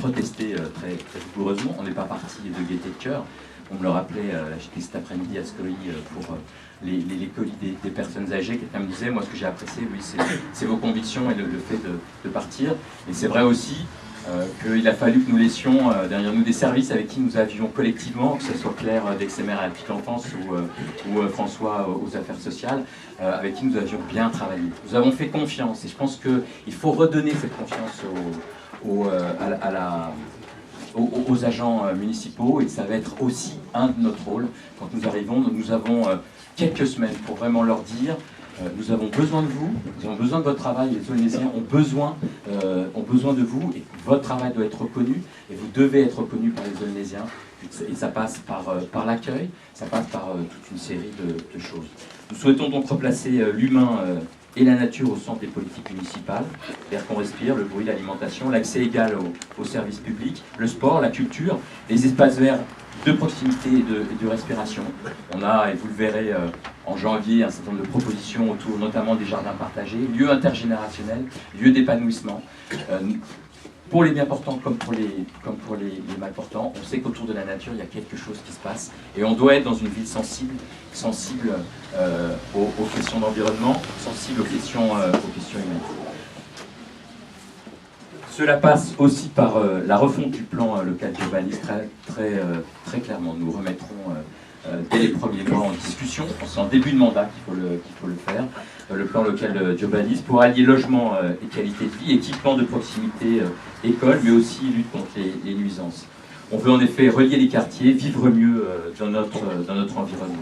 protesté très, très vigoureusement. On n'est pas parti de gaieté de cœur. On me le rappelait, j'étais cet après-midi à Scoly pour les colis des personnes âgées. Quelqu'un me disait, moi ce que j'ai apprécié, oui, c'est vos convictions et le fait de partir. Et c'est vrai aussi qu'il a fallu que nous laissions derrière nous des services avec qui nous avions collectivement, que ce soit Claire d'Exemer à la petite enfance ou François aux affaires sociales, avec qui nous avions bien travaillé. Nous avons fait confiance et je pense qu'il faut redonner cette confiance aux agents municipaux, et ça va être aussi un de notre rôle quand nous arrivons. Nous avons quelques semaines pour vraiment leur dire nous avons besoin de vous, nous avons besoin de votre travail, les Zolénésiens ont besoin de vous, et votre travail doit être reconnu, et vous devez être reconnu par les Zolénésiens, et ça passe par l'accueil, ça passe par toute une série de choses. Nous souhaitons donc replacer l'humain et la nature au centre des politiques municipales, l'air qu'on respire, le bruit, l'alimentation, l'accès égal aux services publics, le sport, la culture, les espaces verts de proximité et de respiration. On a, et vous le verrez en janvier, un certain nombre de propositions autour notamment des jardins partagés, lieux intergénérationnels, lieux d'épanouissement. Pour les bien portants comme pour les mal portants, on sait qu'autour de la nature, il y a quelque chose qui se passe. Et on doit être dans une ville sensible aux questions d'environnement, sensible aux questions humaines. Cela passe aussi par la refonte du plan local d'urbanisme très clairement. Nous remettrons dès les premiers mois en discussion, c'est en début de mandat qu'il faut le faire, le plan local d'urbanisme pour allier logement et qualité de vie, équipement de proximité, école, mais aussi lutte contre les nuisances. On veut en effet relier les quartiers, vivre mieux dans notre environnement.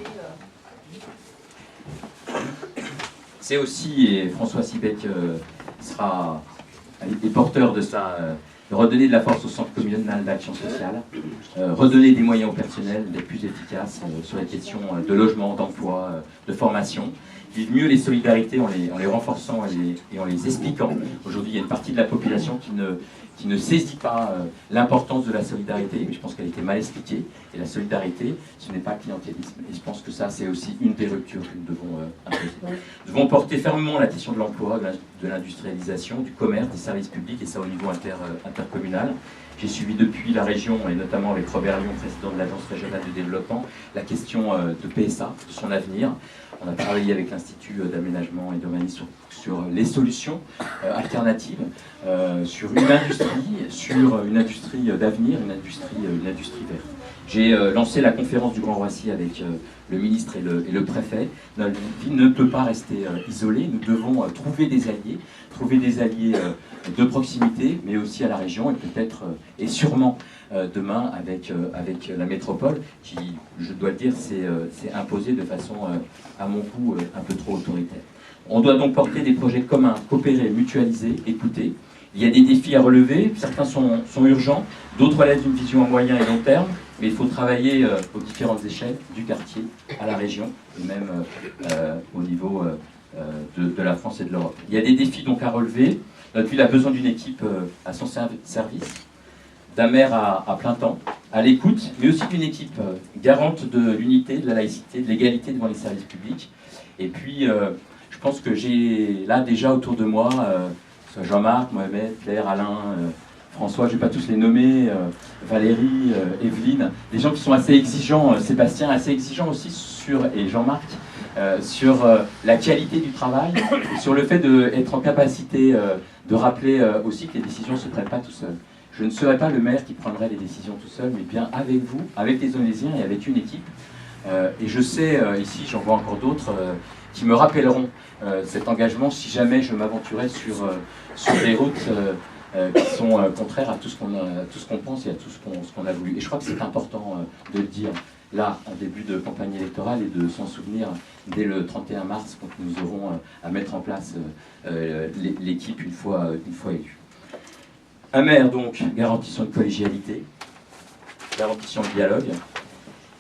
C'est aussi, et François Sibek est porteur de ça, redonner de la force au centre communal d'action sociale, redonner des moyens au personnel d'être plus efficace sur les questions de logement, d'emploi, de formation, vivre mieux les solidarités en les renforçant et en les expliquant. Aujourd'hui, il y a une partie de la population qui ne saisit pas l'importance de la solidarité, mais je pense qu'elle a été mal expliquée. Et la solidarité, ce n'est pas clientélisme. Et je pense que ça, c'est aussi une des ruptures que nous devons imposer. Nous devons porter fermement la question de l'emploi, de l'industrialisation, du commerce, des services publics, et ça au niveau intercommunal. J'ai suivi depuis la région, et notamment avec Robert Lyon, président de l'Agence régionale de développement, la question de PSA, de son avenir. On a travaillé avec l'Institut d'aménagement et d'urbanisme sur les solutions alternatives, sur une industrie d'avenir, une industrie verte. J'ai lancé la conférence du Grand Roissy avec le ministre et le préfet. Notre ville ne peut pas rester isolée, nous devons trouver des alliés de proximité, mais aussi à la région, et peut-être, et sûrement demain avec la métropole, qui, je dois le dire, s'est imposée de façon, à mon goût, un peu trop autoritaire. On doit donc porter des projets communs, coopérer, mutualiser, écouter. Il y a des défis à relever, certains sont urgents, d'autres relèvent d'une vision à moyen et long terme, mais il faut travailler aux différentes échelles, du quartier à la région, et même au niveau de la France et de l'Europe. Il y a des défis donc à relever. Notre ville a besoin d'une équipe à son service, d'un maire à plein temps, à l'écoute, mais aussi d'une équipe garante de l'unité, de la laïcité, de l'égalité devant les services publics. Et puis, je pense que j'ai là déjà autour de moi, Jean-Marc, Mohamed, Claire, Alain, François, je ne vais pas tous les nommer, Valérie, Evelyne, des gens qui sont assez exigeants, Sébastien, assez exigeants aussi et Jean-Marc, sur la qualité du travail, et sur le fait d'être en capacité de rappeler aussi que les décisions ne se prennent pas tout seuls. Je ne serai pas le maire qui prendrait les décisions tout seul, mais bien avec vous, avec les Zolénésiens et avec une équipe. Et je sais, ici, j'en vois encore d'autres, qui me rappelleront cet engagement si jamais je m'aventurais sur des routes qui sont contraires à tout ce qu'on pense et à tout ce qu'on a voulu. Et je crois que c'est important de le dire là, en début de campagne électorale, et de s'en souvenir dès le 31 mars, quand nous aurons à mettre en place l'équipe une fois élue. Un maire, donc, garantissant une collégialité, garantissant le dialogue,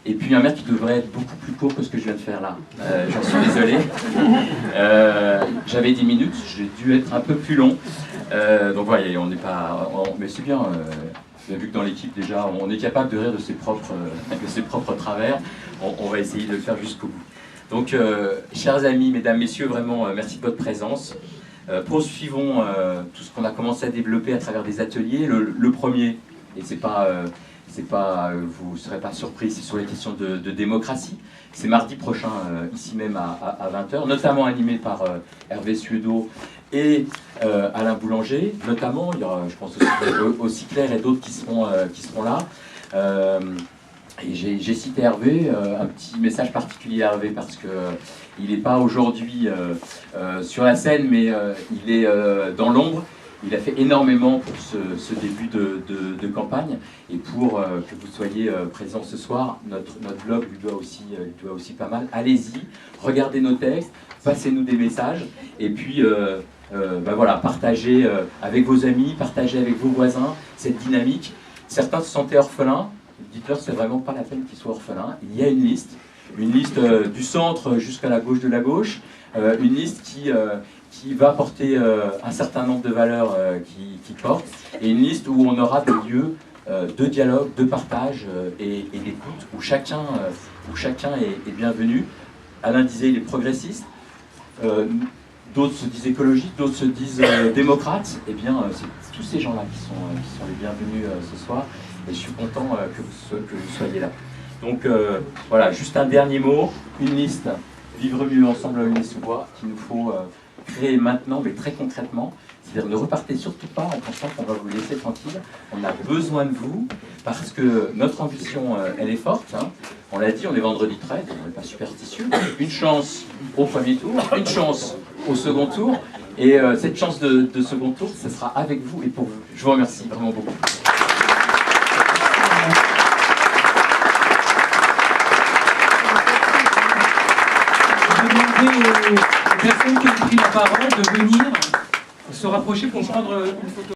et puis un maire qui devrait être beaucoup plus court que ce que je viens de faire là. J'en suis désolé. J'avais 10 minutes, j'ai dû être un peu plus long. Donc voilà, on n'est pas... mais c'est bien, vous avez vu que dans l'équipe déjà, on est capable de rire de ses propres travers. On va essayer de le faire jusqu'au bout. Donc, chers amis, mesdames, messieurs, vraiment, merci de votre présence. Poursuivons tout ce qu'on a commencé à développer à travers des ateliers. Le premier, et vous ne serez pas surpris, c'est sur les questions de démocratie. C'est mardi prochain, ici même à 20 h, notamment animé par Hervé Suedo et Alain Boulanger. Notamment, il y aura, je pense aussi Claire et d'autres qui seront là. Et j'ai cité Hervé, un petit message particulier à Hervé parce qu'il n'est pas aujourd'hui sur la scène, mais il est dans l'ombre. Il a fait énormément pour ce début de campagne, et pour que vous soyez présents ce soir, notre blog lui doit aussi pas mal. Allez-y, regardez nos textes, passez-nous des messages, et puis voilà, partagez avec vos amis, partagez avec vos voisins cette dynamique. Certains se sentaient orphelins, dites-leur que c'est vraiment pas la peine qu'ils soient orphelins. Il y a une liste du centre jusqu'à la gauche de la gauche, une liste qui va porter un certain nombre de valeurs qui portent, et une liste où on aura des lieux de dialogue, de partage et d'écoute, où chacun est bienvenu. Alain disait il est progressiste, d'autres se disent écologistes, d'autres se disent démocrates. Eh bien, c'est tous ces gens-là qui sont les bienvenus ce soir, et je suis content que vous soyez là. Donc voilà, juste un dernier mot, une liste, vivre mieux ensemble à Aulnay-sous-Bois, qu'il nous faut créer maintenant, mais très concrètement. C'est-à-dire ne repartez surtout pas en pensant qu'on va vous laisser tranquille. On a besoin de vous, parce que notre ambition, elle est forte. Hein. On l'a dit, on est vendredi 13, on n'est pas superstitieux. Une chance au premier tour, une chance au second tour. Et cette chance de second tour, ce sera avec vous et pour vous. Je vous remercie vraiment beaucoup. Aux personnes qui ont pris la parole de venir se rapprocher pour prendre une photo.